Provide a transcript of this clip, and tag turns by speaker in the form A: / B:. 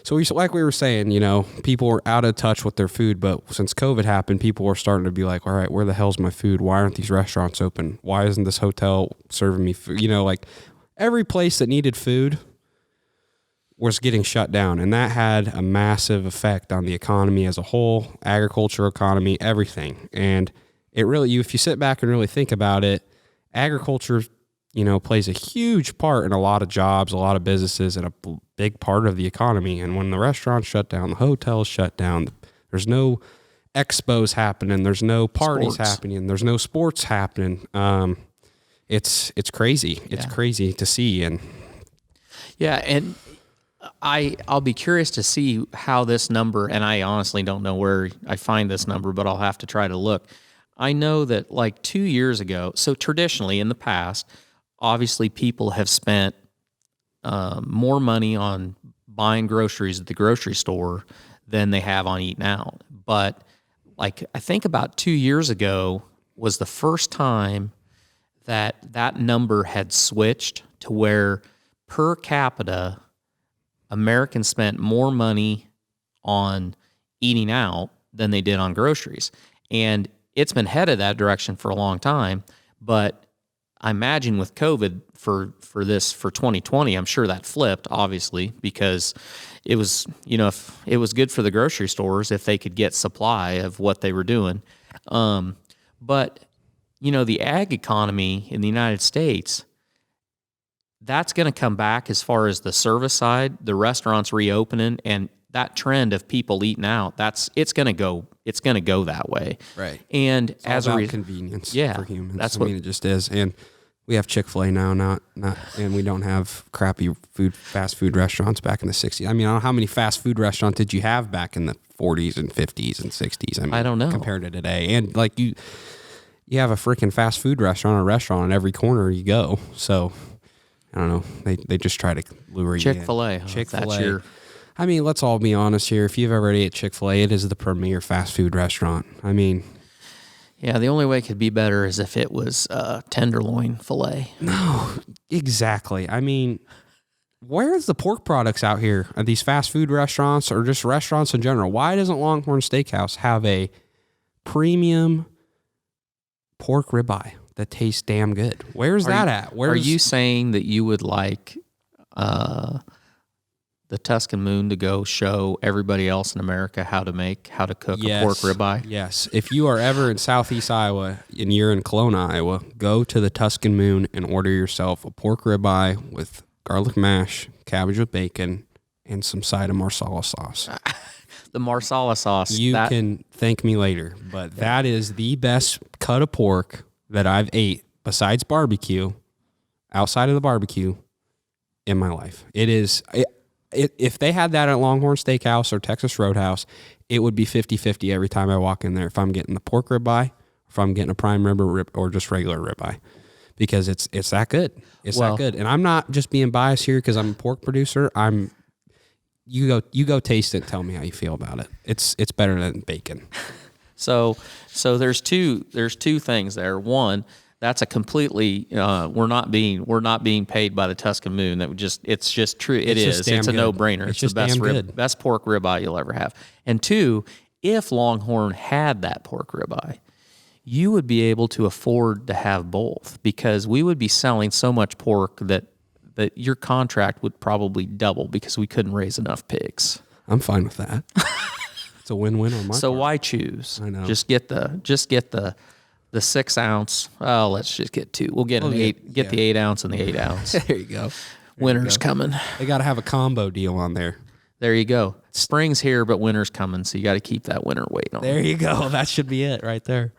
A: So like we were saying, people were out of touch with their food, but since COVID happened, people were starting to be like, all right, where the hell's my food? Why aren't these restaurants open? Why isn't this hotel serving me food? Like every place that needed food was getting shut down. And that had a massive effect on the economy as a whole, agriculture economy, everything. And it really, if you sit back and really think about it, agriculture, plays a huge part in a lot of jobs, a lot of businesses, and a big part of the economy. And when the restaurants shut down, the hotels shut down, there's no expos happening, there's no parties happening, there's no sports happening. It's crazy. It's crazy to see. And
B: and I'll be curious to see how this number, and I honestly don't know where I find this number, but I'll have to try to look. I know that like 2 years ago, so traditionally in the past, obviously people have spent more money on buying groceries at the grocery store than they have on eating out. But like I think about 2 years ago was the first time that number had switched to where per capita Americans spent more money on eating out than they did on groceries. And it's been headed that direction for a long time, but I imagine with COVID for 2020, I'm sure that flipped, obviously, because it was, if it was good for the grocery stores if they could get supply of what they were doing. But, the ag economy in the United States, that's going to come back as far as the service side, the restaurants reopening, and that trend of people eating out, it's going to go that way.
A: Right.
B: And
A: it's as a convenience for humans.
B: That's
A: it just is. And we have Chick-fil-A now, and we don't have crappy fast food restaurants back in the 60s. I mean, I don't know how many fast food restaurants did you have back in the 40s and 50s and 60s? I
B: don't know.
A: Compared to today. And like you have a freaking fast food restaurant on every corner you go. So I don't know. They just try to lure you in.
B: Chick-fil-A.
A: Chick-fil-A. I mean, let's all be honest here. If you've ever ate at Chick-fil-A, it is the premier fast food restaurant. I mean,
B: yeah, the only way it could be better is if it was tenderloin filet.
A: No, exactly. I mean, where's the pork products out here at these fast food restaurants or just restaurants in general? Why doesn't Longhorn Steakhouse have a premium pork ribeye that tastes damn good? Where's that at?
B: Are you saying that you would like the Tuscan Moon to go show everybody else in America how to cook a pork ribeye?
A: Yes. If you are ever in Southeast Iowa and you're in Kelowna, Iowa, go to the Tuscan Moon and order yourself a pork ribeye with garlic mash, cabbage with bacon, and some side of marsala sauce.
B: The marsala sauce.
A: You can thank me later, but that is the best cut of pork that I've ate besides barbecue, outside of the barbecue, in my life. It is... If they had that at Longhorn Steakhouse or Texas Roadhouse, it would be 50-50 every time I walk in there. If I'm getting the pork ribeye, if I'm getting a prime rib or just regular ribeye, because it's that good. It's that good. And I'm not just being biased here because I'm a pork producer. You go taste it and tell me how you feel about it. It's better than bacon.
B: So there's two things there. One, that's a completely we're not being paid by the Tuscan Moon. It's just true. It's a no-brainer. It's the best pork ribeye you'll ever have. And two, if Longhorn had that pork ribeye, you would be able to afford to have both because we would be selling so much pork that your contract would probably double because we couldn't raise enough pigs.
A: I'm fine with that. It's a win-win on my part.
B: So why choose?
A: I know.
B: Just get the 6 ounce. Oh, let's just get 2. We'll get the 8 ounce and the 8 ounce.
A: There you go.
B: Winter's coming.
A: They got to have a combo deal on there.
B: There you go. Spring's here, but winter's coming, so you got to keep that winter weight on.
A: There you go. That should be it right there.